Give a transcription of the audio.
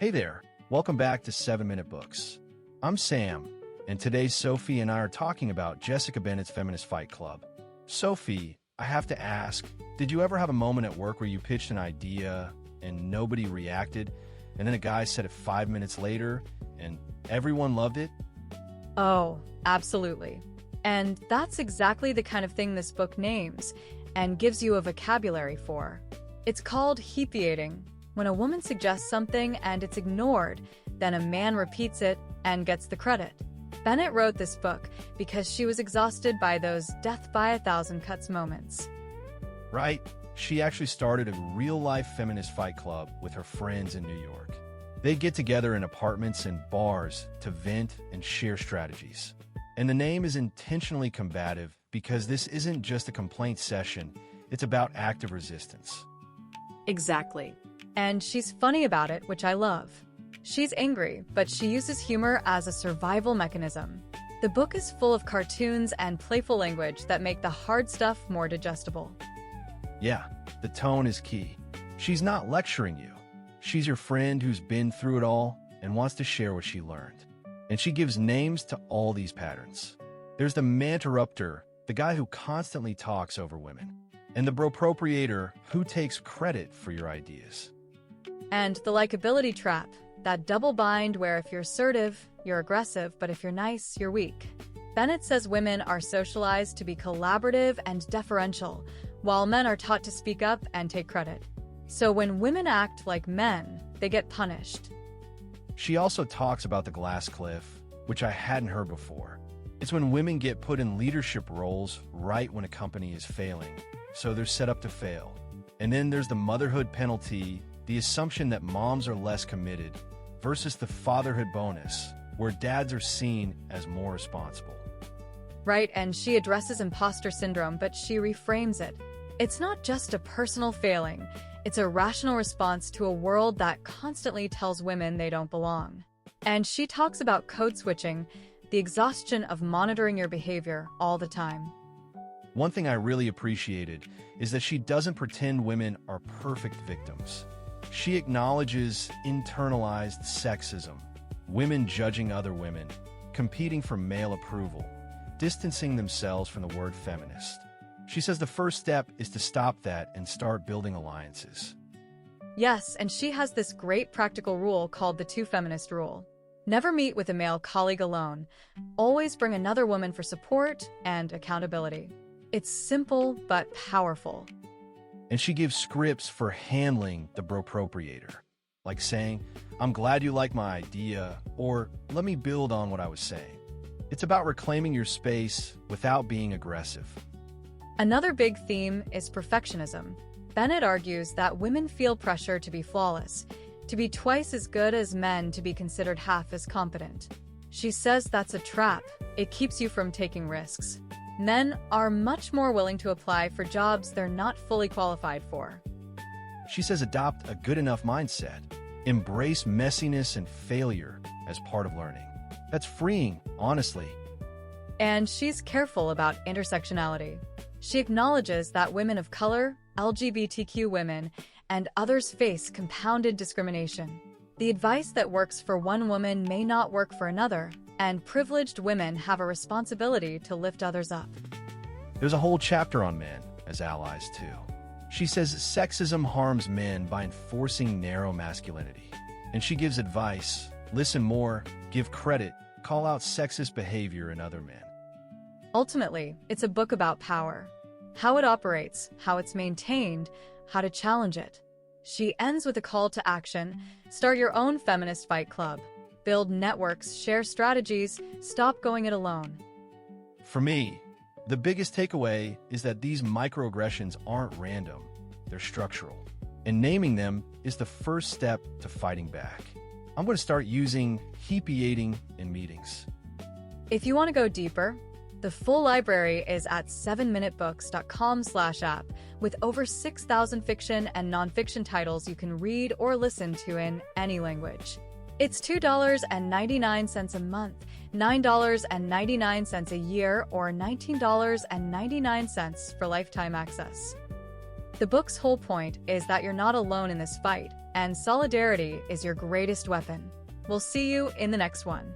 Hey there, welcome back to 7-Minute Books. I'm Sam, and today Sophie and I are talking about Jessica Bennett's Feminist Fight Club. Sophie, I have to ask, did you ever have a moment at work where you pitched an idea and nobody reacted, and then a guy said it 5 minutes later, and everyone loved it? Oh, absolutely. And that's exactly the kind of thing this book names and gives you a vocabulary for. It's called Hepeating. When a woman suggests something and it's ignored, then a man repeats it and gets the credit. Bennett wrote this book because she was exhausted by those death by a thousand cuts moments. Right. She actually started a real-life feminist fight club with her friends in New York. They get together in apartments and bars to vent and share strategies. And the name is intentionally combative because this isn't just a complaint session, it's about active resistance. Exactly. And she's funny about it, which I love. She's angry, but she uses humor as a survival mechanism. The book is full of cartoons and playful language that make the hard stuff more digestible. Yeah, the tone is key. She's not lecturing you. She's your friend who's been through it all and wants to share what she learned. And she gives names to all these patterns. There's the Manterrupter, the guy who constantly talks over women, and the Bropropriator, who takes credit for your ideas. And the Likeability Trap, that double bind where if you're assertive, you're aggressive, but if you're nice, you're weak. Bennett says women are socialized to be collaborative and deferential, while men are taught to speak up and take credit. So when women act like men, they get punished. She also talks about the glass cliff, which I hadn't heard before. It's when women get put in leadership roles right when a company is failing, so they're set up to fail. And then there's the motherhood penalty, the assumption that moms are less committed, versus the fatherhood bonus, where dads are seen as more responsible. Right, and she addresses imposter syndrome, but she reframes it. It's not just a personal failing, it's a rational response to a world that constantly tells women they don't belong. And she talks about code switching, the exhaustion of monitoring your behavior all the time. One thing I really appreciated is that she doesn't pretend women are perfect victims. She acknowledges internalized sexism, women judging other women, competing for male approval, distancing themselves from the word feminist. She says the first step is to stop that and start building alliances. Yes, and she has this great practical rule called the Two-Feminist Rule. Never meet with a male colleague alone. Always bring another woman for support and accountability. It's simple but powerful. And she gives scripts for handling the Bropropriator, like saying, "I'm glad you like my idea," or "let me build on what I was saying." It's about reclaiming your space without being aggressive. Another big theme is perfectionism. Bennett argues that women feel pressure to be flawless, to be twice as good as men to be considered half as competent. She says that's a trap. It keeps you from taking risks. Men are much more willing to apply for jobs they're not fully qualified for. She says adopt a good enough mindset. Embrace messiness and failure as part of learning. That's freeing, honestly. And she's careful about intersectionality. She acknowledges that women of color, LGBTQ women, and others face compounded discrimination. The advice that works for one woman may not work for another, and privileged women have a responsibility to lift others up. There's a whole chapter on men as allies, too. She says sexism harms men by enforcing narrow masculinity. And she gives advice: listen more, give credit, call out sexist behavior in other men. Ultimately, it's a book about power. How it operates, how it's maintained, how to challenge it. She ends with a call to action: start your own feminist fight club. Build networks, share strategies, stop going it alone. For me, the biggest takeaway is that these microaggressions aren't random, they're structural. And naming them is the first step to fighting back. I'm going to start using hepeating in meetings. If you want to go deeper, the full library is at 7minutebooks.com/app with over 6,000 fiction and nonfiction titles you can read or listen to in any language. It's $2.99 a month, $9.99 a year, or $19.99 for lifetime access. The book's whole point is that you're not alone in this fight. and solidarity is your greatest weapon. We'll see you in the next one.